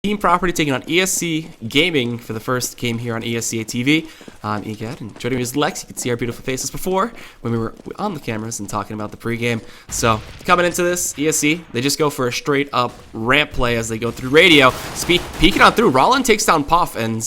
Team Property taking on ESC Gaming for the first game here on ESEA TV. I'm EGAD, and joining me is Lex. You can see our beautiful faces before when we were on the cameras and talking about the pregame. So, coming into this, ESC, they just go for a straight up ramp play as they go through radio. Peeking on through, Rollin takes down Puff, and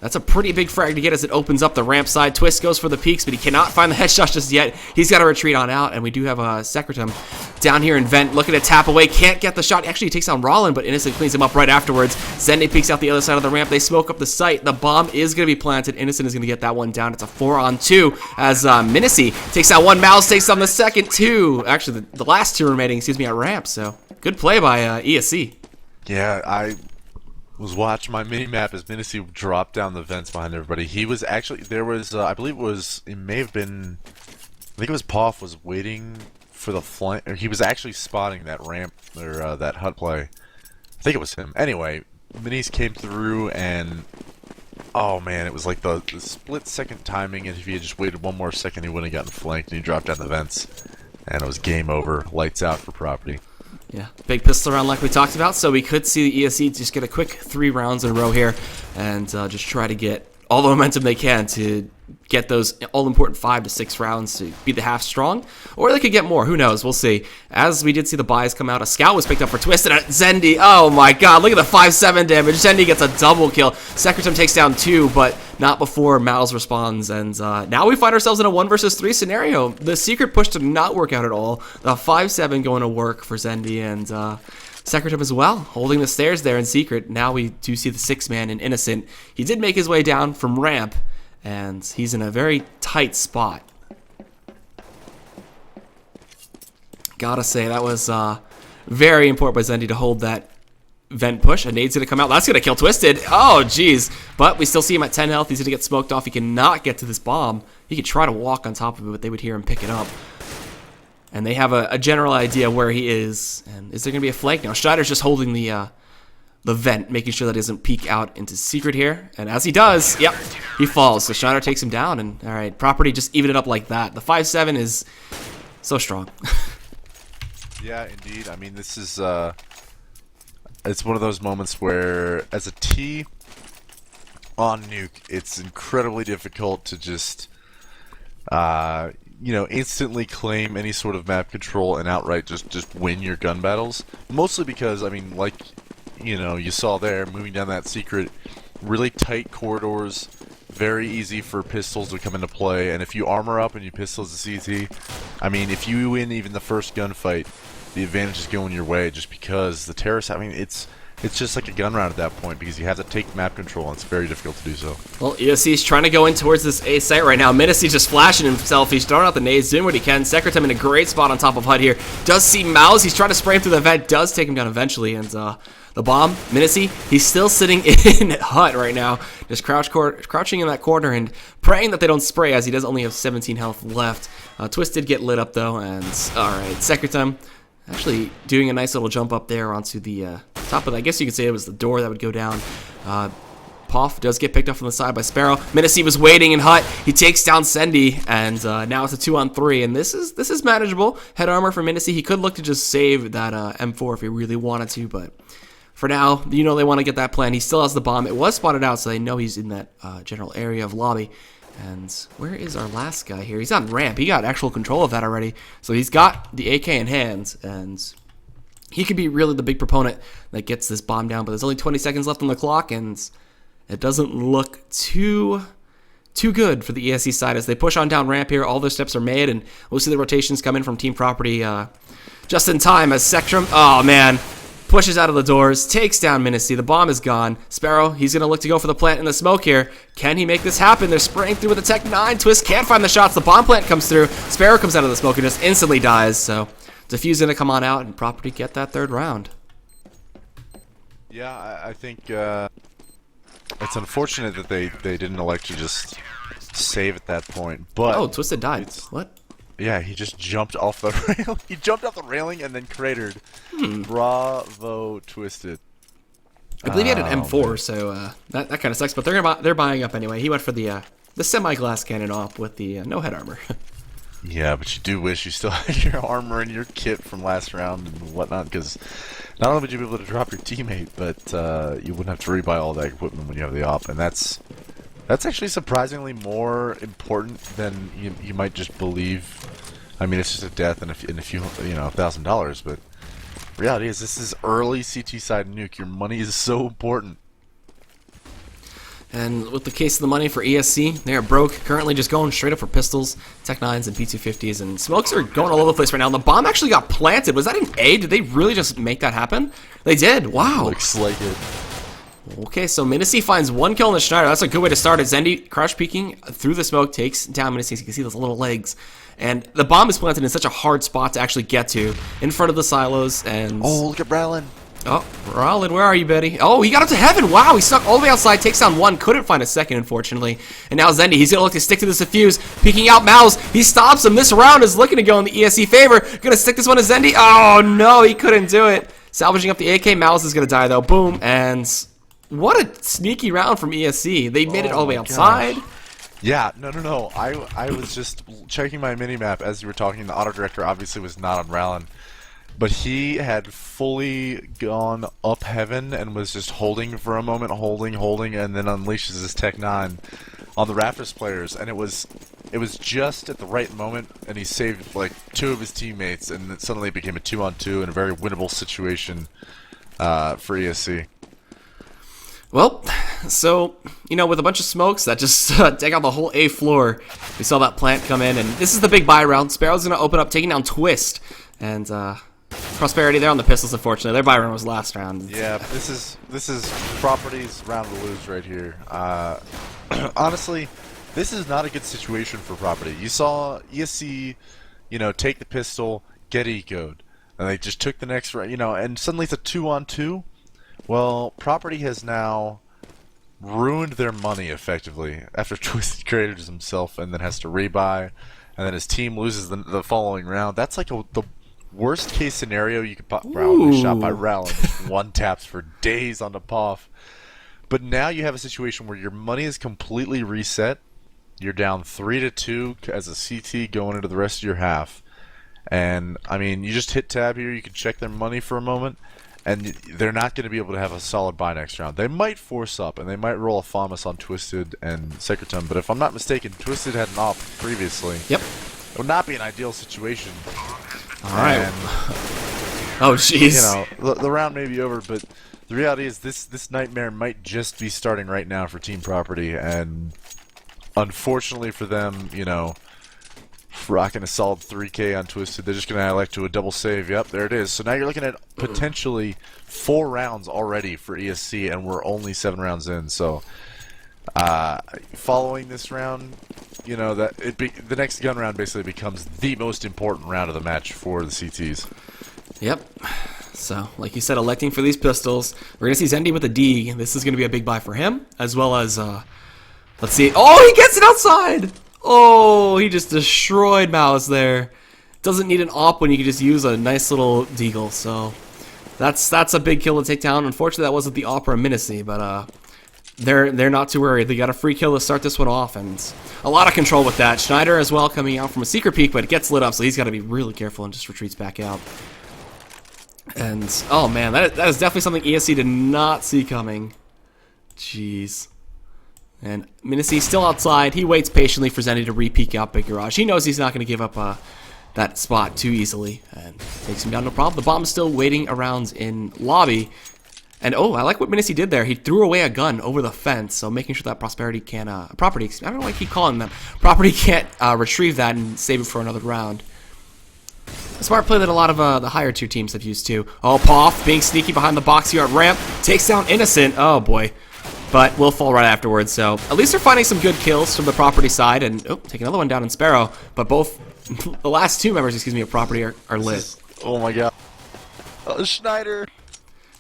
that's a pretty big frag to get as it opens up the ramp side. Twist goes for the peaks, but he cannot find the headshot just yet. He's got to retreat on out, and we do have a Secretum down here in Vent, looking to tap away. Can't get the shot. Actually, he takes down Rollin, but Innocent cleans him up right afterwards. Zende peeks out the other side of the ramp. They smoke up the site. The bomb is going to be planted. Innocent is going to get that one down. It's a 4-on-2 as Minicy takes out one. Mouse takes on the second two. Actually, the last two remaining, at ramp. So, good play by ESC. Yeah, I was watching my mini-map as Minicy dropped down the vents behind everybody. He was actually, there was, I believe it may have been, I think it was Poff was waiting for the flank, or he was actually spotting that ramp, or that hut play. I think it was him. Anyway, Minis came through and, oh man, it was like the split-second timing, and if he had just waited one more second, he wouldn't have gotten flanked, and he dropped down the vents. And it was game over, lights out for Property. Yeah, big pistol round like we talked about, so we could see the ESC just get a quick 3 rounds in a row here and just try to get all the momentum they can to get those all-important 5 to 6 rounds to be the half strong, or they could get more. Who knows? We'll see. As we did see the buys come out, a scout was picked up for Twist, and Zende, oh my god, look at the 5-7 damage. Zende gets a double kill. Secretum takes down 2, but not before Miles responds, and now we find ourselves in a 1 versus 3 scenario. The secret push did not work out at all. The 5-7 going to work for Zende, and Secretum as well, holding the stairs there in secret. Now we do see the 6-man in Innocent. He did make his way down from ramp, and he's in a very tight spot. Gotta say, that was very important by Zende to hold that vent push. A nade's gonna come out. That's gonna kill Twisted. Oh, jeez. But we still see him at 10 health. He's gonna get smoked off. He cannot get to this bomb. He could try to walk on top of it, but they would hear him pick it up. And they have a general idea where he is. And is there going to be a flank? Now, Strider's just holding the vent, making sure that he doesn't peek out into secret here. And as he does, yep, he falls. So Strider takes him down. And, all right, Property just even it up like that. The 5-7 is so strong. Yeah, indeed. I mean, this is, it's one of those moments where, as a T on Nuke, it's incredibly difficult to just, you know, instantly claim any sort of map control and outright just win your gun battles. Mostly because, I mean, like, you know, you saw there, moving down that secret, really tight corridors, very easy for pistols to come into play, and if you armor up and you pistols the CT, I mean, if you win even the first gunfight, the advantage is going your way just because the terrorists, I mean, it's just like a gun round at that point because you have to take map control and it's very difficult to do so. Well, ESC is trying to go in towards this A site right now. Minicy's just flashing himself. He's throwing out the nades, doing what he can. Secretum in a great spot on top of HUD here. Does see Mouse. He's trying to spray him through the vent. Does take him down eventually. And the bomb, Minicy, he's still sitting in HUD right now. Just crouching in that corner and praying that they don't spray as he does only have 17 health left. Twist did get lit up though. And all right, Secretum actually doing a nice little jump up there onto the top of, I guess you could say it was the door that would go down. Poff does get picked up from the side by Sparrow. Minicy was waiting in hut. He takes down Zende, and now it's a 2-on-3, and this is manageable. Head armor for Minicy. He could look to just save that M4 if he really wanted to, but for now, you know they want to get that plan. He still has the bomb. It was spotted out, so they know he's in that general area of lobby. And where is our last guy here? He's on ramp. He got actual control of that already. So he's got the AK in hand, and he could be really the big proponent that gets this bomb down. But there's only 20 seconds left on the clock, and it doesn't look too good for the ESC side as they push on down ramp here. All their steps are made, and we'll see the rotations come in from Team Property just in time as Sectrum, oh man, pushes out of the doors, takes down Minicy. The bomb is gone. Sparrow, he's going to look to go for the plant in the smoke here. Can he make this happen? They're spraying through with a Tech 9. Twist can't find the shots. The bomb plant comes through. Sparrow comes out of the smoke and just instantly dies. So Diffuse going to come on out and Property get that 3rd round. Yeah, I think it's unfortunate that they didn't elect to just save at that point. But oh, Twisted died. What? Yeah, he just jumped off the rail. He jumped off the railing and then cratered. Bravo, Twisted. I believe he had an M4, so that kind of sucks. But they're buying up anyway. He went for the semi-glass cannon op with the no head armor. Yeah, but you do wish you still had your armor and your kit from last round and whatnot, because not only would you be able to drop your teammate, but you wouldn't have to rebuy all that equipment when you have the op, and that's actually surprisingly more important than you might just believe. I mean, it's just a death and a few, $1,000, but reality is this is early CT side nuke. Your money is so important. And with the case of the money for ESC, they are broke, currently just going straight up for pistols, Tech 9s, and P250s, and smokes are going all over the place right now. And the bomb actually got planted. Was that an A? Did they really just make that happen? They did. Wow. Looks like it. Okay, so Menacee finds 1 kill on the Schneider. That's a good way to start it. Zendy, crouch peeking through the smoke, takes down Menacee. You can see those little legs. And the bomb is planted in such a hard spot to actually get to, in front of the silos, and... Oh, look at Bralin. Oh, Rollin, where are you, buddy? Oh, he got up to heaven. Wow, he snuck all the way outside, takes down 1, couldn't find a second, unfortunately. And now Zendy, he's going to look to stick to this defuse, peeking out Mouse. He stops him. This round is looking to go in the ESC favor. Going to stick this one to Zendy. Oh, no, he couldn't do it. Salvaging up the AK. Mouse is going to die, though. Boom, and what a sneaky round from ESC. They made it all the way outside. Gosh. Yeah, no. I was just checking my mini-map as you were talking. The auto-director obviously was not on Rallin. But he had fully gone up heaven and was just holding for a moment, holding, and then unleashes his Tech 9 on the Raptors players. And it was just at the right moment, and he saved like 2 of his teammates, and it suddenly became a 2-on-2 in a very winnable situation for ESC. Well, so, with a bunch of smokes that just take out the whole A floor, we saw that plant come in, and this is the big buy round. Sparrow's going to open up, taking down Twist, and Prosperity there on the pistols, unfortunately. Their buy round was last round. Yeah, this is Property's round to lose right here. Honestly, this is not a good situation for Property. You saw ESC, take the pistol, get ecoed, and they just took the next round, and suddenly it's a 2-on-2. Well, Property has now ruined their money effectively after Twisted created himself and then has to rebuy, and then his team loses the following round. That's like the worst case scenario you could probably shot by Rallin. One taps for days on the POF. But now you have a situation where your money is completely reset. You're down 3-2 as a CT going into the rest of your half. And, I mean, you just hit tab here. You can check their money for a moment. And they're not going to be able to have a solid buy next round. They might force up, and they might roll a FAMAS on Twisted and Secretum. But if I'm not mistaken, Twisted had an op previously. Yep. It would not be an ideal situation. Alright. Oh, jeez. The round may be over, but the reality is this nightmare might just be starting right now for Team Property, and unfortunately for them, rocking a solid 3K on Twisted, they're just going to elect to a double save. Yep, there it is. So now you're looking at potentially 4 rounds already for ESC, and we're only 7 rounds in. So following this round, the next gun round basically becomes the most important round of the match for the CTs. Yep. So, like you said, electing for these pistols. We're going to see Zendy with a D. This is going to be a big buy for him, as well as, let's see. Oh, he gets it outside! Oh, he just destroyed Mouse there. Doesn't need an op when you can just use a nice little deagle. So, that's a big kill to take down. Unfortunately, that wasn't the op or Menacee, but, they're not too worried. They got a free kill to start this one off, and a lot of control with that. Schneider as well coming out from a secret peek, but it gets lit up, so he's got to be really careful and just retreats back out. And, oh man, that is definitely something ESC did not see coming. Jeez. And Menacee still outside. He waits patiently for Zendy to re-peek out Big Garage. He knows he's not going to give up that spot too easily, and takes him down, no problem. The bomb's still waiting around in lobby. And oh, I like what Menacee did there. He threw away a gun over the fence, so making sure that Property can't, I don't know why I keep calling them. Property can't retrieve that and save it for another round. A smart play that a lot of the higher tier teams have used too. Oh, Poff being sneaky behind the box yard ramp, takes down Innocent. Oh boy. But will fall right afterwards, so at least they're finding some good kills from the Property side, and oh, take another one down in Sparrow. But both, the last 2 members, of Property are lit. Oh my god. Schneider.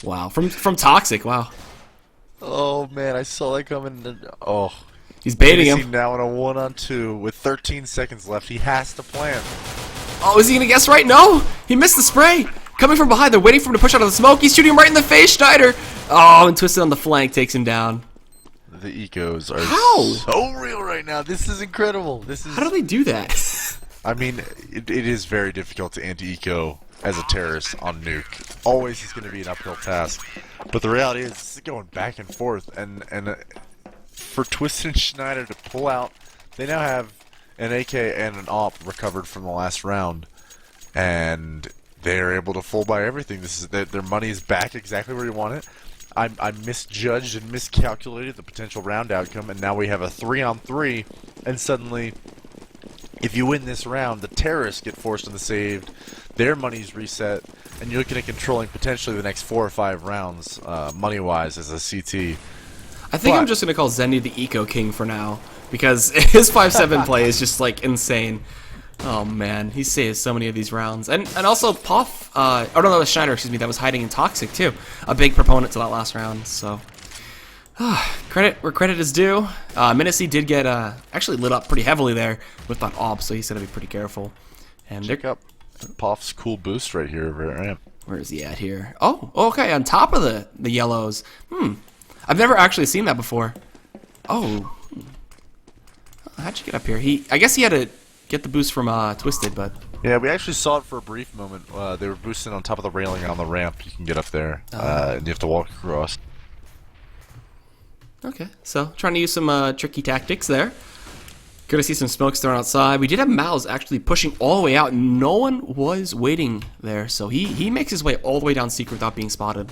Wow, from Toxic, wow. Oh man, I saw that coming. Oh, he's baiting him. Now in a 1-on-2 with 13 seconds left. He has to plant. Oh, is he gonna guess right? No, he missed the spray. Coming from behind, they're waiting for him to push out of the smoke. He's shooting him right in the face, Schneider. Oh, and Twisted on the flank takes him down. The ecos are so real right now. This is incredible. How do they do that? I mean, it is very difficult to anti-eco as a terrorist on Nuke. Always is going to be an uphill task. But the reality is, this is going back and forth, and for Twisted and Schneider to pull out, they now have an AK and an AWP recovered from the last round, and they are able to full buy everything. This is their money is back exactly where you want it. I misjudged and miscalculated the potential round outcome, and now we have a 3-on-3, and suddenly, if you win this round, the terrorists get forced into saved, their money's reset, and you're looking at controlling potentially the next 4 or 5 rounds, money-wise, as a CT. I think I'm just going to call Zendy the Eco King for now, because his 5-7 play is just, like, insane. Oh, man, he saves so many of these rounds. And also, Poff, oh, no, that was Schneider, excuse me, that was hiding in Toxic, too. A big proponent to that last round, so... credit where credit is due. Menacey did get, actually lit up pretty heavily there with that AWP, so he said to be pretty careful. And Check up Poff's cool boost right here over at ramp. Where is he at here? Oh, okay, on top of the yellows. I've never actually seen that before. Oh. How'd you get up here? I guess he had to get the boost from Twisted, but... Yeah, we actually saw it for a brief moment. They were boosting on top of the railing on the ramp. You can get up there, and you have to walk across. Okay, so trying to use some tricky tactics there. Gonna see some smokes thrown outside. We did have Mouse actually pushing all the way out. No one was waiting there, so he makes his way all the way down secret without being spotted,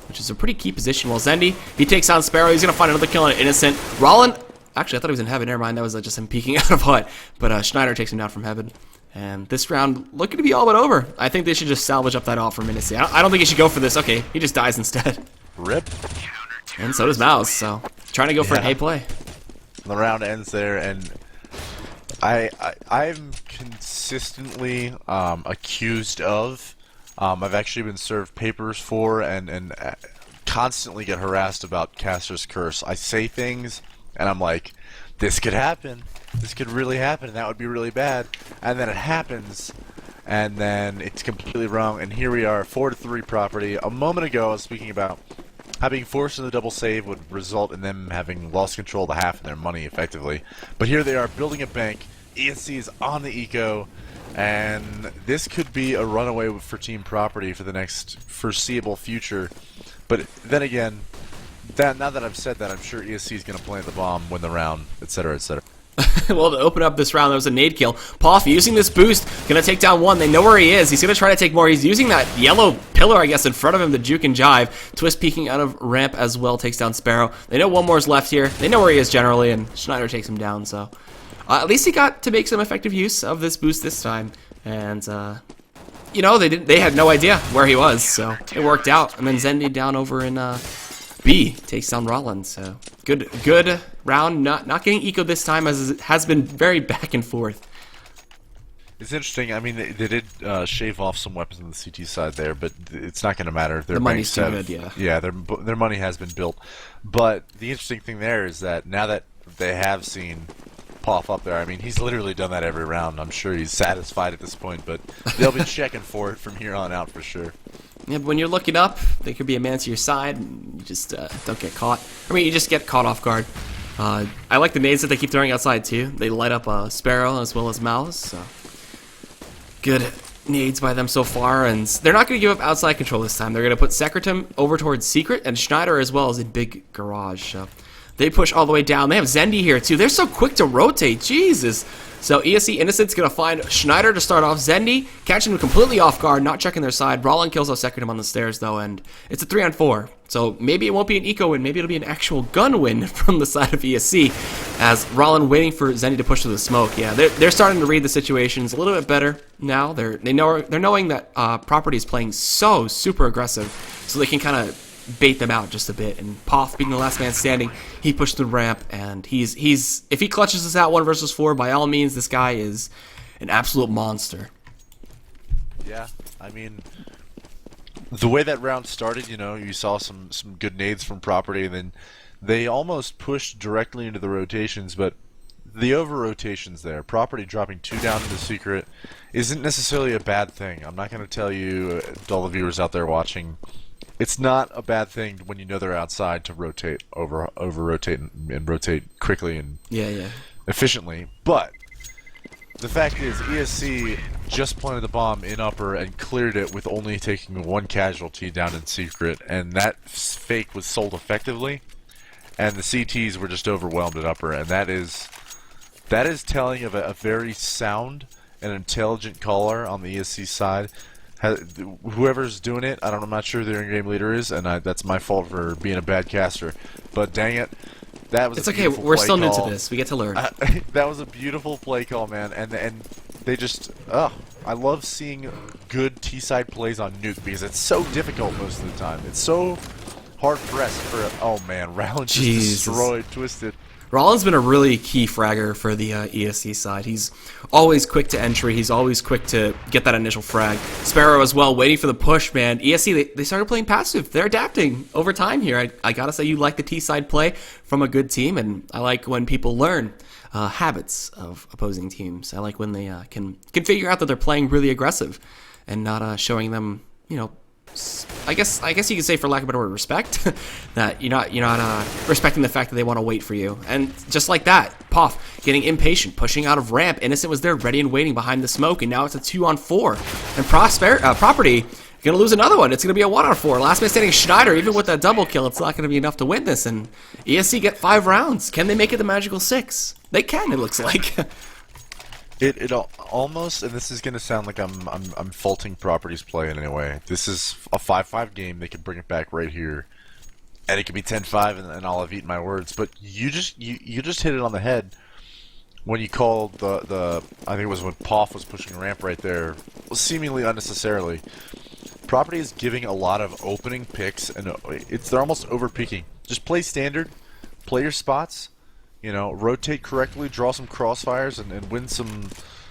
which is a pretty key position. While Zendy, he takes on Sparrow. He's gonna find another kill on an Innocent. Rollin, actually I thought he was in heaven. Never mind, that was just him peeking out of hut. But Schneider takes him down from heaven. And this round looking to be all but over. I think they should just salvage up that off for Menacey. I don't think he should go for this. Okay, he just dies instead. Rip. And so does Mouse, so trying to go for an A play. The round ends there, and I'm consistently accused of. I've actually been served papers for and constantly get harassed about Caster's Curse. I say things, and I'm like, this could happen. This could really happen, and that would be really bad. And then it happens, and then it's completely wrong. And here we are, 4-3 property. A moment ago, I was speaking about how being forced into the double save would result in them having lost control of the half of their money, effectively. But here they are, building a bank. ESC is on the eco, and this could be a runaway for team property for the next foreseeable future. But then again, now that I've said that, I'm sure ESC is going to plant the bomb, win the round, etc., etc. Well, to open up this round, there was a nade kill. Poff using this boost, gonna take down one. They know where he is. He's gonna try to take more. He's using that yellow pillar, I guess, in front of him to juke and jive. Twist peeking out of ramp as well, takes down Sparrow. They know one more is left here. They know where he is generally, and Schneider takes him down, so... at least he got to make some effective use of this boost this time. And, you know, they had no idea where he was, so it worked out. And then Zendy down over in, B takes down Rollins, so good round. Not getting eco this time, as it has been very back and forth. It's interesting. I mean, they did shave off some weapons on the CT side there, but it's not going to matter. The money's too good, yeah. Yeah, their money has been built. But the interesting thing there is that now that they have seen Poff up there, I mean, he's literally done that every round. I'm sure he's satisfied at this point, but they'll be checking for it from here on out for sure. Yeah, but when you're looking up, there could be a man to your side, and you just don't get caught. I mean, you just get caught off guard. I like the nades that they keep throwing outside, too. They light up Sparrow as well as Mouse, so... Good nades by them so far, and they're not going to give up outside control this time. They're going to put Secretum over towards Secret, and Schneider as well as in Big Garage, so... They push all the way down. They have Zendy here, too. They're so quick to rotate. Jesus. So ESC Innocent's going to find Schneider to start off. Zendy catching him completely off guard, not checking their side. Rollin kills off Secretum on the stairs, though, and it's a 3-on-4. So maybe it won't be an eco win. Maybe it'll be an actual gun win from the side of ESC, as Rollin waiting for Zendy to push through the smoke. Yeah, they're starting to read the situations a little bit better now. They're knowing that property is playing so super aggressive, so they can kind of bait them out just a bit. And Poff, being the last man standing, he pushed the ramp, and he's if he clutches this out 1 versus 4, by all means, this guy is an absolute monster. Yeah, I mean, the way that round started, you know, you saw some good nades from property, and then they almost pushed directly into the rotations, but the over-rotations there, property dropping 2 down to the secret, isn't necessarily a bad thing. I'm not going to tell you, to all the viewers out there watching, it's not a bad thing when you know they're outside to rotate, over-rotate and rotate quickly and efficiently. But The fact is, ESC just planted the bomb in upper and cleared it with only taking one casualty down in secret, and that fake was sold effectively, and the CTs were just overwhelmed at upper, and that is telling of a very sound and intelligent caller on the ESC side. Whoever's doing it, I'm not sure who their in-game leader is, and that's my fault for being a bad caster, but dang it. That was it's okay. We're still new to this. We get to learn. That was a beautiful play call, man, and they just I love seeing good T-side plays on Nuke because it's so difficult most of the time. It's so hard pressed for oh man, Rollins just destroyed Twisted. Rollins been a really key fragger for the ESC side. He's always quick to entry. He's always quick to get that initial frag. Sparrow as well, waiting for the push, man. ESC, they started playing passive. They're adapting over time here. I gotta say, you like the T-side play from a good team, and I like when people learn habits of opposing teams. I like when they can figure out that they're playing really aggressive and not showing them, you know, I guess you could say, for lack of a better word, respect. That you're not respecting the fact that they want to wait for you. And just like that, Puff getting impatient, pushing out of ramp. Innocent was there, ready and waiting behind the smoke, and now it's a 2-on-4. And Property gonna lose another one. It's gonna be a 1-on-4. Last man standing, Schneider. Even with that double kill, it's not gonna be enough to win this. And ESC get 5 rounds. Can they make it the magical 6? They can. It looks like. It almost, and this is gonna sound like I'm faulting Property's play in any way. This is a 5-5 game. They could bring it back right here, and it could be 10-5, and I'll have eaten my words. But you just hit it on the head when you called the I think it was when Poff was pushing ramp right there, seemingly unnecessarily. Property is giving a lot of opening picks, and they're almost over peaking. Just play standard, play your spots. You know, rotate correctly, draw some crossfires, and win some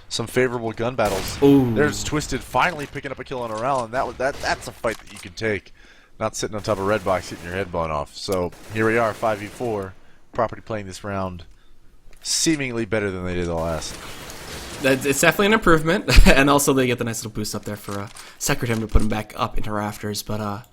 favorable gun battles. Ooh. There's Twisted finally picking up a kill on a round, and that's a fight that you can take. Not sitting on top of red box, getting your head blown off. So here we are, 5v4. Property playing this round seemingly better than they did the last. It's definitely an improvement, and also they get the nice little boost up there for Secretary to put him back up into rafters. But all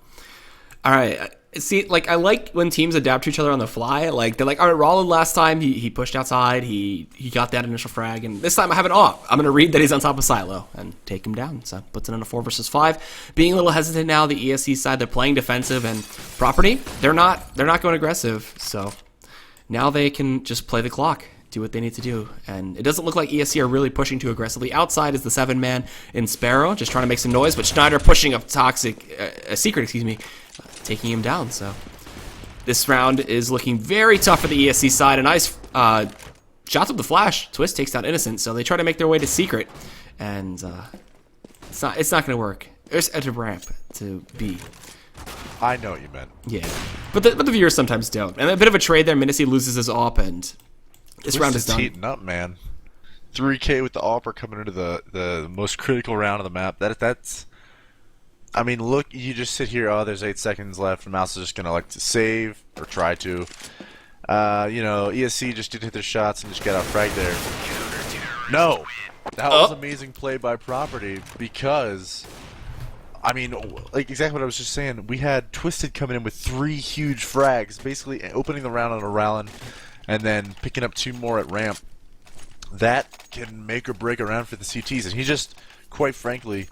right. See, like, I like when teams adapt to each other on the fly. Like, they're like, all right, Rollin last time, he pushed outside, he got that initial frag, and this time I have it off. I'm going to read that he's on top of Silo and take him down. So, puts it in a 4 versus 5. Being a little hesitant now, the ESC side, they're playing defensive, and Property, they're not going aggressive. So, now they can just play the clock, do what they need to do. And it doesn't look like ESC are really pushing too aggressively. Outside is the 7-man in Sparrow, just trying to make some noise, but Schneider pushing a Secret, taking him down. So this round is looking very tough for the ESC side. A nice shots with the flash. Twist takes down Innocent, so they try to make their way to Secret, and it's not going to work. There's edge of ramp to B. I know what you meant. Yeah, but the viewers sometimes don't. And a bit of a trade there. Menacey loses his AWP, and this round is done. Heating up, man. 3K with the AWPer coming into the most critical round of the map. That's. I mean, look, you just sit here, oh, there's 8 seconds left, and Mouse is just going to like to save, or try to. You know, ESC just didn't hit their shots and just got out fragged there. No! That was amazing play by Property, because, I mean, like exactly what I was just saying, we had Twisted coming in with 3 huge frags, basically opening the round on a Rallin, and then picking up 2 more at ramp. That can make or break a round for the CTs, and he just, quite frankly,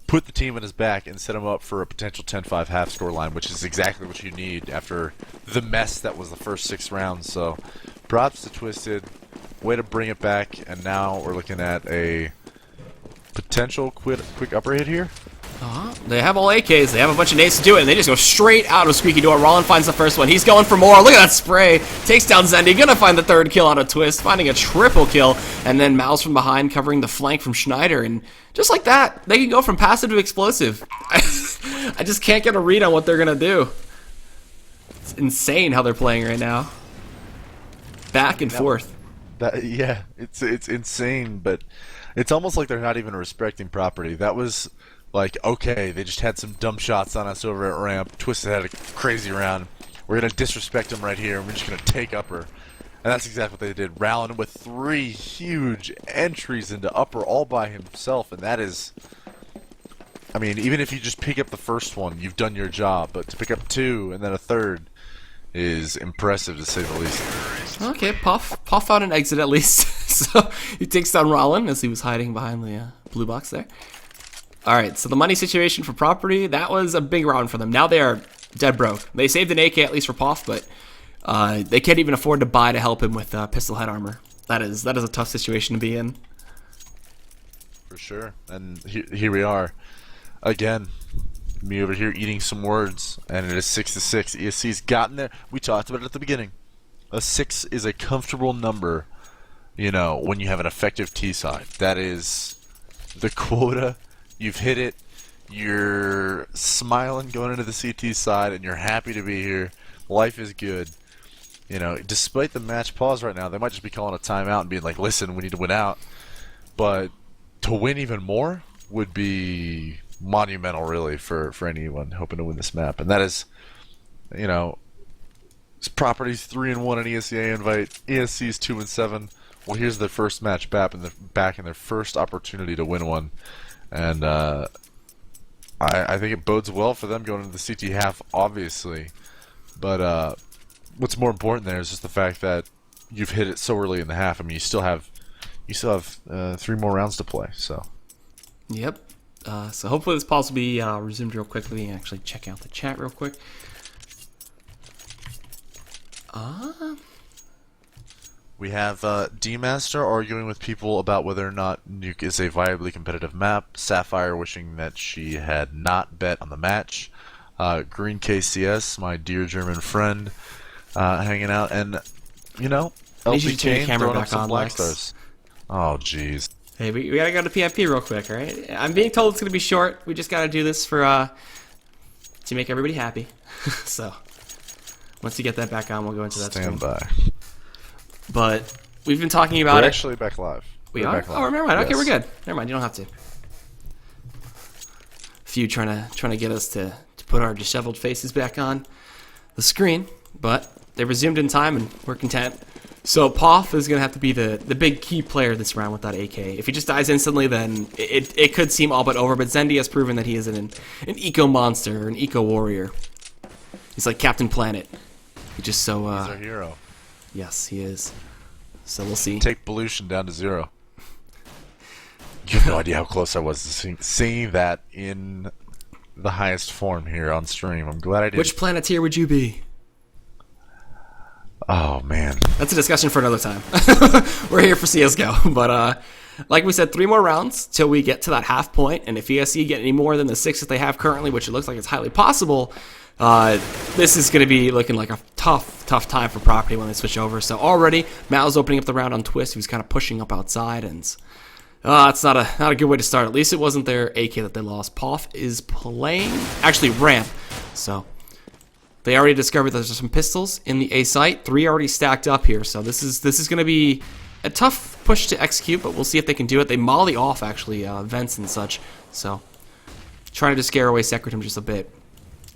put the team on his back and set him up for a potential 10-5 half score line, which is exactly what you need after the mess that was the first 6 rounds. So, props to Twisted. Way to bring it back, and now we're looking at a potential quick upper hit here. They have all AKs. They have a bunch of nades to do it, and they just go straight out of Squeaky Door. Rollin finds the first one. He's going for more. Look at that spray. Takes down Zendy. Gonna find the 3rd kill on a Twist. Finding a triple kill. And then Mouse from behind covering the flank from Schneider. And just like that, they can go from passive to explosive. I just can't get a read on what they're gonna do. It's insane how they're playing right now. Back and forth. Yeah, it's insane, but it's almost like they're not even respecting Property. That was... like, okay, they just had some dumb shots on us over at ramp. Twisted had a crazy round. We're going to disrespect them right here, and we're just going to take upper. And that's exactly what they did. Rallin with 3 huge entries into upper all by himself, and that is... I mean, even if you just pick up the first one, you've done your job. But to pick up 2 and then a 3rd is impressive, to say the least. Okay, Puff found an exit at least. So he takes down Rollin as he was hiding behind the blue box there. All right, so the money situation for property, that was a big round for them. Now they are dead broke. They saved an AK at least for Poff, but they can't even afford to buy to help him with pistol head armor. That is a tough situation to be in. For sure. And here we are. Again, me over here eating some words, and it is 6-6. ESC's gotten there. We talked about it at the beginning. A 6 is a comfortable number, you know, when you have an effective T side. That is the quota. You've hit it. You're smiling going into the CT side, and you're happy to be here. Life is good. You know, despite the match pause right now, they might just be calling a timeout and being like, listen, we need to win out. But to win even more would be monumental, really, for anyone hoping to win this map. And that is, you know, Property's 3-1 in ESEA invite. ESC's 2-7. Well, here's their first match back in their first opportunity to win one. And I think it bodes well for them going into the CT half, obviously. But what's more important there is just the fact that you've hit it so early in the half. I mean, you still have 3 more rounds to play. So. Yep. So hopefully this pause will be resumed real quickly. Actually, check out the chat real quick. We have D-Master arguing with people about whether or not Nuke is a viably competitive map. Sapphire wishing that she had not bet on the match. Green KCS, my dear German friend, hanging out. And, you know, LP Kane throwing up some black stars. Oh, jeez. Hey, we gotta go to PMP real quick, all right? I'm being told it's gonna be short. We just gotta do this for to make everybody happy. So once you get that back on, we'll go into that Stand stream. by. But we've been talking about We're it. actually back live. We are? Back live. Oh, never mind. Okay, Yes. we're good. Never mind. You don't have to. A few trying to get us to put our disheveled faces back on the screen, but they resumed in time, and we're content. So Poff is going to have to be the big key player this round with that AK. If he just dies instantly, then it could seem all but over, but Zendi has proven that he is an eco monster, an eco warrior. He's like Captain Planet. He's just so... He's our hero. Yes, he is. So we'll see. Take pollution down to 0. You have no idea how close I was to seeing that in the highest form here on stream. I'm glad I did. Which Planeteer would you be? Oh, man. That's a discussion for another time. We're here for CSGO. But like we said, 3 more rounds till we get to that half point. And if ESC get any more than the 6 that they have currently, which it looks like it's highly possible, this is going to be looking like a tough time for Property when they switch over. So already, Mal's opening up the round on Twist. He was kind of pushing up outside. And it's not a good way to start. At least it wasn't their AK that they lost. Poff is playing, actually Ramp. So they already discovered that there's some pistols in the A site. 3 already stacked up here. So this is going to be a tough push to execute, but we'll see if they can do it. They molly off, actually, vents and such. So trying to scare away Secretum just a bit.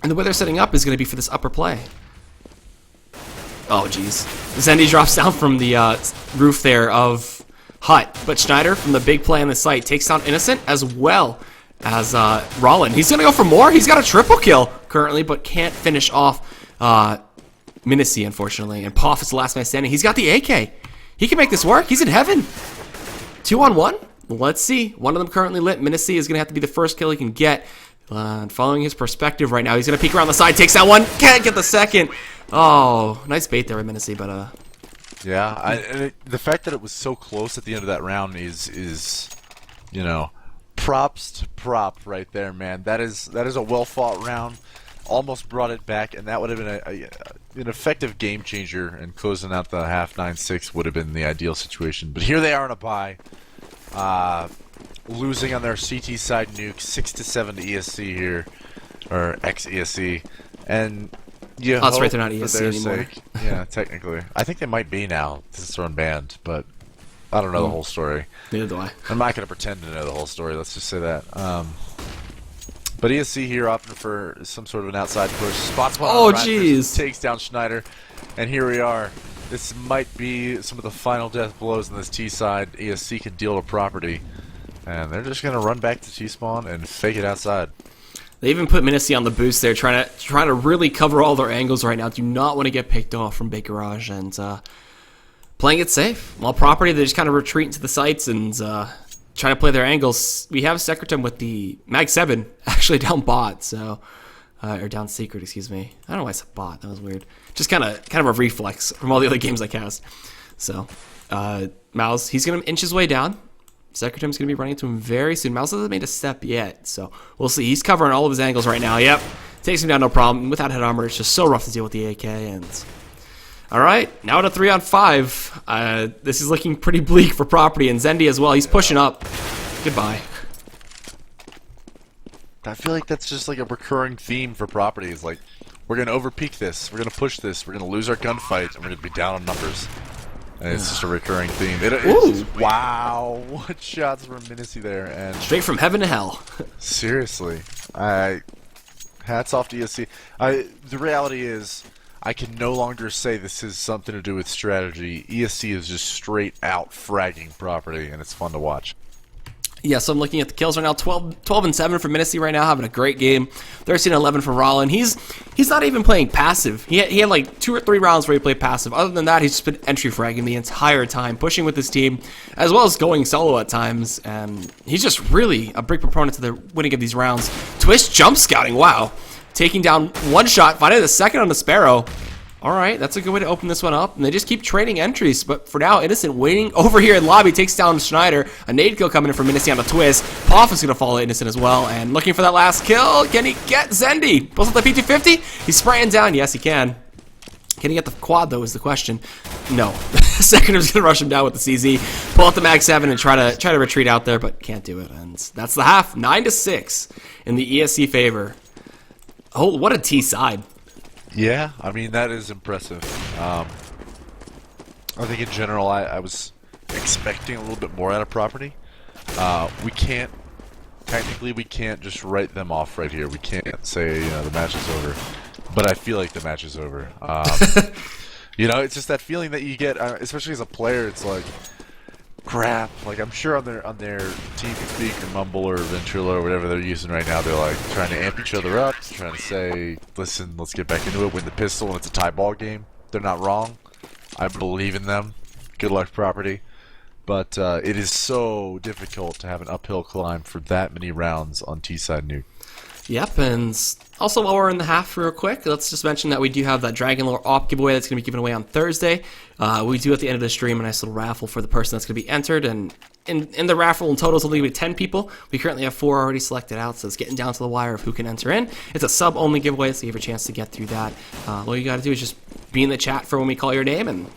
And the way they're setting up is going to be for this upper play. Oh, jeez. Zendi drops down from the roof there of Hut. But Schneider, from the big play on the site, takes down Innocent as well as Rollin. He's going to go for more. He's got a triple kill currently, but can't finish off Minisi, unfortunately. And Poff is the last man standing. He's got the AK. He can make this work. He's in heaven. 2-on-1? Let's see. One of them currently lit. Minisi is going to have to be the first kill he can get. Following his perspective right now, he's going to peek around the side, takes that one, can't get the second. Oh, nice bait there with Minisi, but yeah, the fact that it was so close at the end of that round is you know, props to prop right there, man. That is a well fought round. Almost brought it back, and that would have been an effective game changer. And closing out the half 9-6 would have been the ideal situation. But here they are in a bye. Losing on their CT side nuke, 6-7 to ESC here, or ex-ESC, and yeah, that's right, they're not ESC anymore. Sake, yeah, technically, I think they might be now since they're unbanned, but I don't know the whole story. Neither do I. I'm not going to pretend to know the whole story. Let's just say that. But ESC here opting for some sort of an outside push. Spots one. Oh, jeez. Takes down Schneider, and here we are. This might be some of the final death blows in this T side. ESC can deal to Property. And they're just going to run back to T-spawn and fake it outside. They even put Minisi on the boost there, trying to really cover all their angles right now. Do not want to get picked off from Big Garage. And playing it safe. While property, they just kind of retreat into the sites and try to play their angles. We have Secretum with the Mag 7 actually down bot, so or down secret, excuse me. I don't know why I said bot. That was weird. Just kind of a reflex from all the other games I cast. So Mouse, he's gonna inch his way down. Secretum's gonna be running into him very soon. Mouse hasn't made a step yet, so we'll see. He's covering all of his angles right now. Yep, takes him down no problem. Without head armor, it's just so rough to deal with the AK. And all right, now to 3-on-5. This is looking pretty bleak for property, and Zendi as well. He's pushing up. Goodbye. I feel like that's just like a recurring theme for properties. Like, we're gonna overpeak this, we're gonna push this, we're gonna lose our gunfight, and we're gonna be down on numbers. And it's just a recurring theme. Wow, what shots from Minicy there, and straight from heaven to hell. Seriously, hats off to ESC. The reality is, I can no longer say this is something to do with strategy. ESC is just straight out fragging property, and it's fun to watch. Yeah, so I'm looking at the kills right now. 12-7 for Minicy right now, having a great game. 13-11 for Rollin. He's not even playing passive. He had like 2 or 3 rounds where he played passive. Other than that, he's just been entry fragging the entire time, pushing with his team, as well as going solo at times. And he's just really a big proponent to the winning of these rounds. Twist jump scouting, wow. Taking down one shot, finding the second on the Sparrow. All right, that's a good way to open this one up. And they just keep trading entries. But for now, Innocent waiting over here in lobby takes down Schneider. A nade kill coming in from Minicy on the twist. Poff is going to follow Innocent as well. And looking for that last kill. Can he get Zendi? Pulls out the P250. He's spraying down. Yes, he can. Can he get the quad, though, is the question. No. Secretum's going to rush him down with the CZ. Pull out the Mag 7 and try to retreat out there, but can't do it. And that's the half. 9-6 in the ESC favor. Oh, what a T side. Yeah, I mean, that is impressive. I think in general, I was expecting a little bit more out of property. Technically, we can't just write them off right here. We can't say, the match is over. But I feel like the match is over. It's just that feeling that you get, especially as a player, it's like, crap. Like, I'm sure on their team speak or mumble or ventrilo or whatever they're using right now, they're like trying to amp each other up, trying to say, listen, let's get back into it, win the pistol, and it's a tie ball game. They're not wrong. I believe in them. Good luck, property. But it is so difficult to have an uphill climb for that many rounds on T-side nuke. Yep, and also while we're in the half real quick, let's just mention that we do have that Dragon Lore op giveaway that's going to be given away on Thursday. We do at the end of the stream a nice little raffle for the person that's going to be entered, and in the raffle in total it's only going to be 10 people. We currently have 4 already selected out, so it's getting down to the wire of who can enter in. It's a sub-only giveaway, so you have a chance to get through that. All you got to do is just be in the chat for when we call your name, and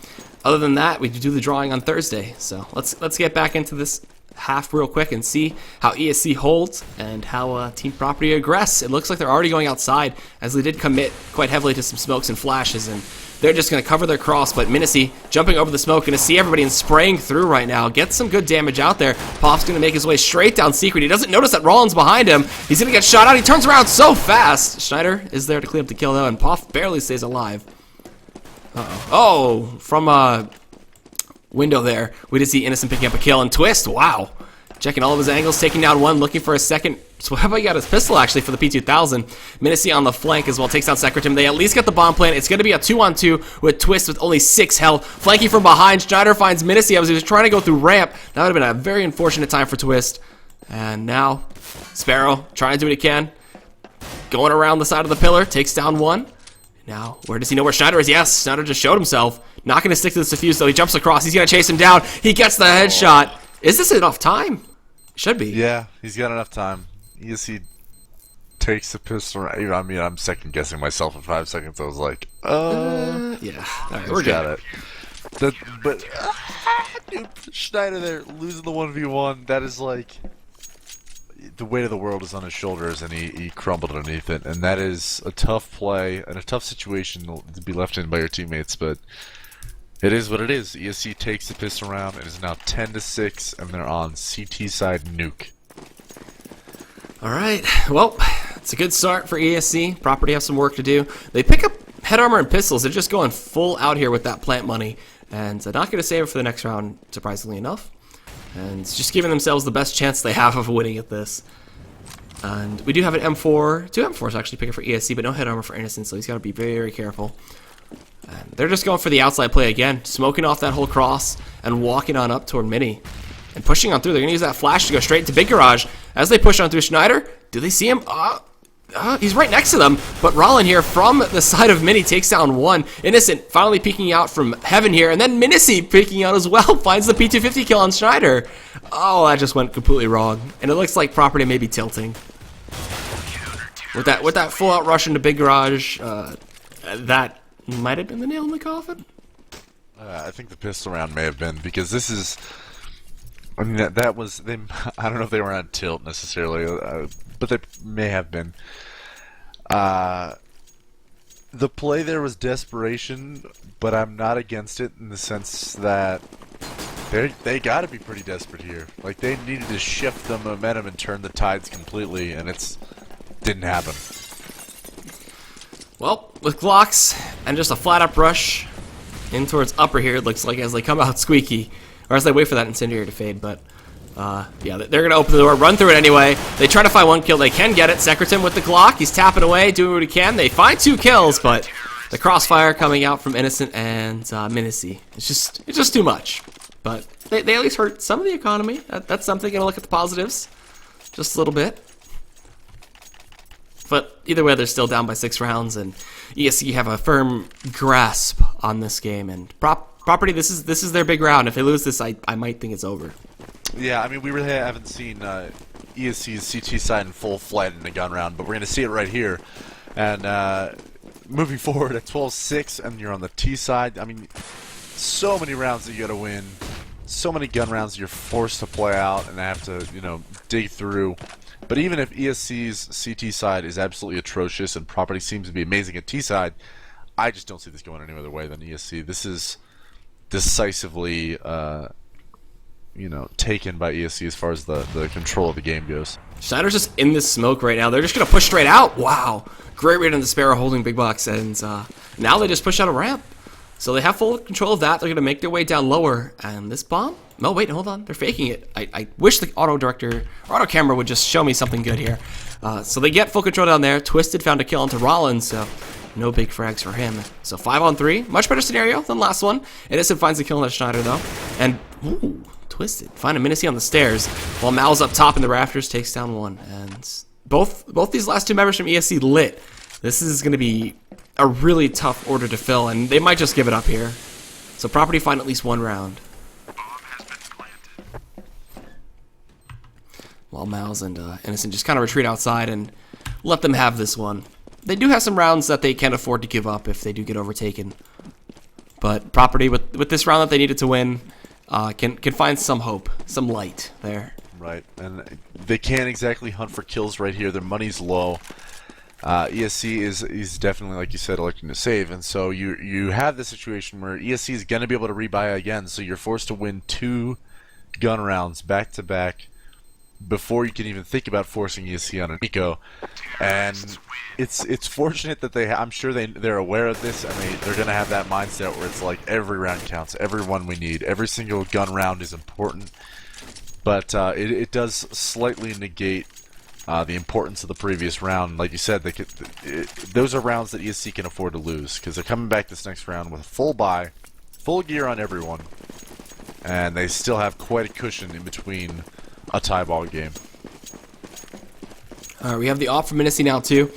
other than that, we do the drawing on Thursday. So let's get back into this half real quick and see how ESC holds and how Team Property aggress. It looks like they're already going outside, as they did commit quite heavily to some smokes and flashes, and they're just going to cover their cross. But Minicy jumping over the smoke, going to see everybody and spraying through right now. Gets some good damage out there. Poff's going to make his way straight down Secret. He doesn't notice that Rollins behind him. He's going to get shot out. He turns around so fast. Schneider is there to clean up the kill though, and Poff barely stays alive. Oh, from window there, we did see Innocent picking up a kill, and Twist, wow. Checking all of his angles, taking down one, looking for a second. So how about you got his pistol actually for the P2000. Minicy on the flank as well, takes down Secretum. They at least get the bomb plant. It's going to be a 2-on-2 with Twist with only 6 health. Flanking from behind, Schneider finds Minicy as he was trying to go through ramp. That would have been a very unfortunate time for Twist. And now, Sparrow trying to do what he can. Going around the side of the pillar, takes down one. Now, where does he know where Schneider is? Yes, Schneider just showed himself. Not going to stick to the Suffuse, though. He jumps across. He's going to chase him down. He gets the headshot. Is this enough time? Should be. Yeah, he's got enough time. ESC takes the pistol. I mean, I'm second guessing myself in 5 seconds. I was like, yeah. All right, we're got it. But dude, Schneider there losing the 1v1. That is like the weight of the world is on his shoulders, and he crumbled underneath it. And that is a tough play and a tough situation to be left in by your teammates. But it is what it is. ESC takes the pistol round. It is now 10-6, and they're on CT side nuke. All right. Well, it's a good start for ESC. Property has some work to do. They pick up head armor and pistols. They're just going full out here with that plant money, and they're not going to save it for the next round, surprisingly enough. And just giving themselves the best chance they have of winning at this. And we do have an M4, 2 M4s actually picking for ESC, but no head armor for Innocent, so he's got to be very, very careful. And they're just going for the outside play again, smoking off that whole cross and walking on up toward Mini. And pushing on through. They're going to use that flash to go straight into Big Garage. As they push on through Schneider, do they see him? He's right next to them. But Rollin here from the side of Mini takes down one. Innocent finally peeking out from Heaven here. And then Minicy peeking out as well. Finds the P250 kill on Schneider. Oh, that just went completely wrong. And it looks like Property may be tilting. With that full out rush into Big Garage, that might have been the nail in the coffin. I think the pistol round may have been, because this is... I mean, that was them. I don't know if they were on tilt necessarily, but they may have been. The play there was desperation, but I'm not against it in the sense that they got to be pretty desperate here. Like, they needed to shift the momentum and turn the tides completely, and it's didn't happen. Well, with Glocks and just a flat up rush in towards upper here, it looks like, as they come out squeaky. Or as they wait for that incendiary to fade, but yeah, they're going to open the door, run through it anyway. They try to find one kill. They can get it. Secretum with the Glock. He's tapping away, doing what he can. They find 2 kills, but the crossfire coming out from Innocent and Minicy. It's just too much. But they at least hurt some of the economy. That's something. Going to look at the positives just a little bit. But either way, they're still down by 6 rounds, and ESC have a firm grasp on this game. And Property, this is their big round. If they lose this, I might think it's over. Yeah, I mean, we really haven't seen ESC's CT side in full flight in a gun round, but we're going to see it right here. And moving forward at 12-6, and you're on the T side. I mean, so many rounds that you got to win, so many gun rounds you're forced to play out and have to, dig through. But even if ESC's CT side is absolutely atrocious and Property seems to be amazing at T side, I just don't see this going any other way than ESC. This is decisively, taken by ESC as far as the control of the game goes. Schneider's just in this smoke right now. They're just going to push straight out. Wow. Great read on the Sparrow holding Big Box. And now they just push out a ramp. So they have full control of that. They're going to make their way down lower. And this bomb? No, wait, hold on. They're faking it. I wish the auto camera would just show me something good here. So they get full control down there. Twisted found a kill onto Rollins. So no big frags for him. So 5-on-3. Much better scenario than last one. Innocent finds the kill on Schneider, though. And, ooh, Twisted. Find a Minicy on the stairs. While Mal's up top in the rafters, takes down one. And both these last 2 members from ESC lit. This is going to be a really tough order to fill, and they might just give it up here. So Property find at least 1 round. While Mal's and Innocent just kind of retreat outside and let them have this one. They do have some rounds that they can afford to give up if they do get overtaken. But Property, with this round that they needed to win, can find some hope, some light there. Right, and they can't exactly hunt for kills right here. Their money's low. ESC is definitely, like you said, electing to save, and so you have the situation where ESC is going to be able to rebuy again, so you're forced to win 2 gun rounds back to back before you can even think about forcing ESC on an eco. And it's fortunate that I'm sure they're aware of this, and they're going to have that mindset where it's like every round counts, every one we need, every single gun round is important. But it does slightly negate the importance of the previous round. Like you said, those are rounds that ESC can afford to lose, because they're coming back this next round with a full buy, full gear on everyone, and they still have quite a cushion in between a tie ball game. Alright, we have the op for Minicy now too,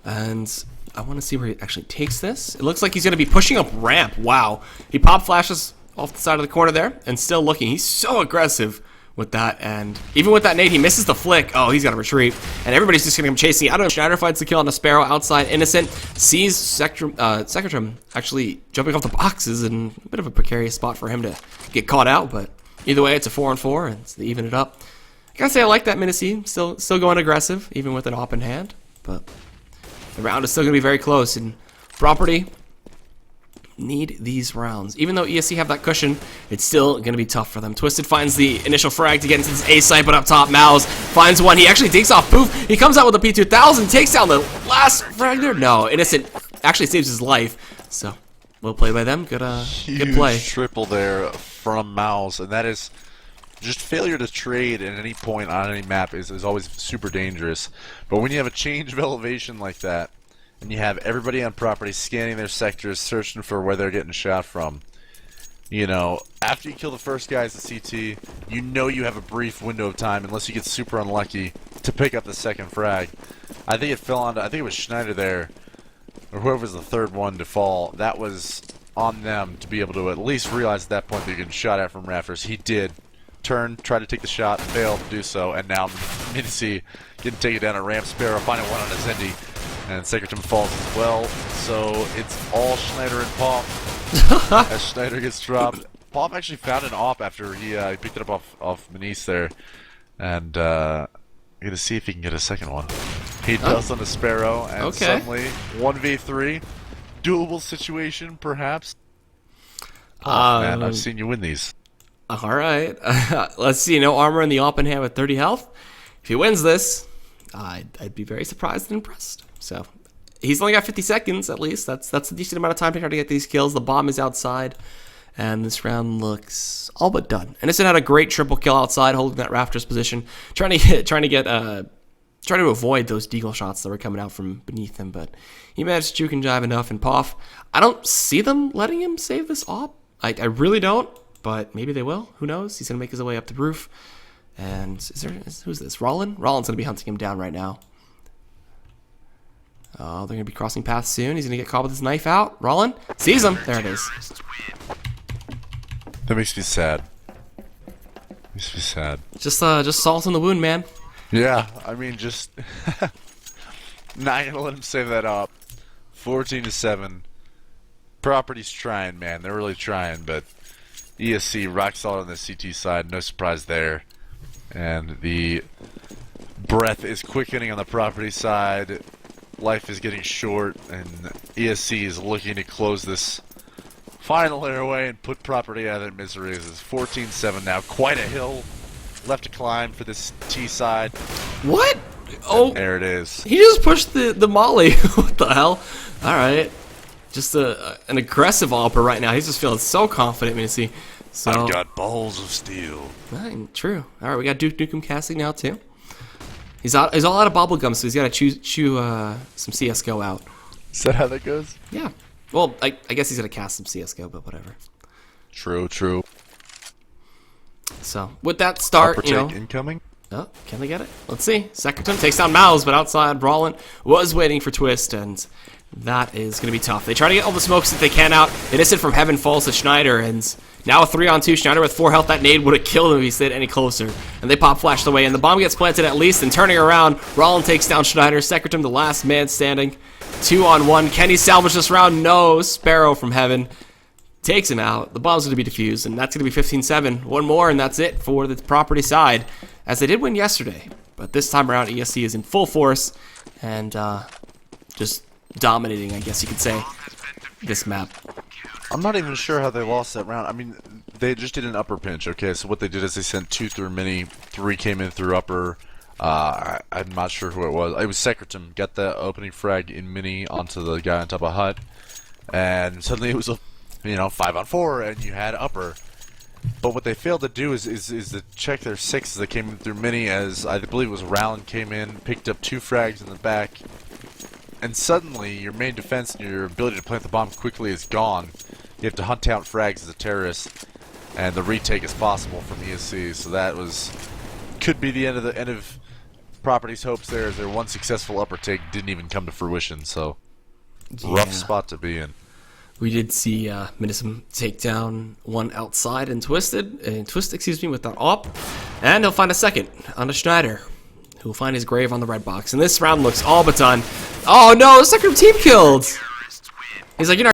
and I want to see where he actually takes this. It looks like he's going to be pushing up ramp. Wow. He pop flashes off the side of the corner there and still looking. He's so aggressive with that, and even with that nade, he misses the flick. Oh, he's got to retreat, and everybody's just going to come chasing. I don't know. Schneider finds the kill on the Sparrow outside. Innocent sees Secretrum actually jumping off the boxes, and a bit of a precarious spot for him to get caught out, but either way, it's a 4-on-4, and they even it up. I gotta say, I like that Minicy. Still going aggressive, even with an op in hand, but the round is still going to be very close, and Property need these rounds. Even though ESC have that cushion, it's still going to be tough for them. Twisted finds the initial frag to get into this A site, but up top, Mouse finds one. He actually takes off Poof. He comes out with a P2000, takes down the last frag there. No, Innocent actually saves his life. So, well played by them. Good play. Huge triple there from Mouse, and that is just failure to trade at any point on any map is always super dangerous. But when you have a change of elevation like that, and you have everybody on property scanning their sectors, searching for where they're getting shot from. You know, after you kill the first guy as a CT, you know you have a brief window of time, unless you get super unlucky, to pick up the second frag. I think it fell on, I think it was Schneider there, or whoever was the third one to fall. That was on them to be able to at least realize at that point that you're getting shot at from rafters. He did. Turn, try to take the shot, failed to do so, and now Mincy didn't take it down at ramp. Sparrow finding one on his Indy, and Secretum falls as well. So it's all Schneider and Pop as Schneider gets dropped. Pop actually found an op after he picked it up off Manice there, and gonna see if he can get a second one. He does on the Sparrow, and suddenly 1v3, doable situation perhaps. Oh, man, I've seen you win these. Alright, let's see, no armor in the op in hand with 30 health. If he wins this, I'd be very surprised and impressed. So, he's only got 50 seconds at least. That's a decent amount of time to try to get these kills. The bomb is outside, and this round looks all but done. Innocent had a great triple kill outside, holding that rafters position, trying to avoid those deagle shots that were coming out from beneath him, but he managed to juke and jive enough. And Poff, I don't see them letting him save this op. I really don't. But maybe they will. Who knows? He's going to make his way up the roof. And who's this? Rollin? Rollin's going to be hunting him down right now. Oh, they're going to be crossing paths soon. He's going to get caught with his knife out. Rollin sees him. There it is. That makes me sad. Makes me sad. Just salt in the wound, man. Yeah, I mean, just not going to let him save that up. 14-7. Property's trying, man. They're really trying, but ESC rock solid on the CT side, no surprise there. And the breath is quickening on the property side. Life is getting short, and ESC is looking to close this final airway and put property out of their misery. This is 14-7 now. Quite a hill left to climb for this T side. What? Oh, and there it is. He just pushed the molly. What the hell? All right. Just an aggressive Alper right now. He's just feeling so confident, Mincy. So, I've got balls of steel. True. All right, we got Duke Nukem casting now too. He's all out of bubblegum, so he's got to chew some CS:GO out. Is that how that goes? Yeah. Well, I guess he's gonna cast some CS:GO, but whatever. True. So with that start, Upper take incoming. Oh, can they get it? Let's see. Secretum takes down Mouse, but outside, Rollin was waiting for Twist, and that is going to be tough. They try to get all the smokes that they can out. Innocent from Heaven falls to Schneider, and now a 3-on-2. Schneider with 4 health. That nade would have killed him if he stayed any closer. And they pop flashed away, and the bomb gets planted at least, and turning around, Rollin takes down Schneider. Secretum, the last man standing. 2-on-1. Can he salvage this round? No. Sparrow from Heaven takes him out. The bomb's going to be defused, and that's going to be 15-7. One more, and that's it for the property side, as they did win yesterday. But this time around, ESC is in full force, and just dominating, I guess you could say, this map. I'm not even sure how they lost that round. I mean, they just did an upper pinch, okay? So what they did is they sent 2 through mini, 3 came in through upper. I'm not sure who it was. It was Secretum. Got the opening frag in mini onto the guy on top of hut. And suddenly it was a 5-on-4, and you had upper. But what they failed to do is to check their 6s that came in through mini, as I believe it was Rowland came in, picked up 2 frags in the back. And suddenly, your main defense and your ability to plant the bomb quickly is gone. You have to hunt out frags as a terrorist, and the retake is possible from ESC. So that could be the end of Property's hopes there, as their one successful upper take didn't even come to fruition. So rough spot to be in. We did see Minism take down one outside and Twist, with that op, and he'll find a second on a Schneider, who will find his grave on the red box. And this round looks all but done. Oh no, the second team killed! He's like, you're not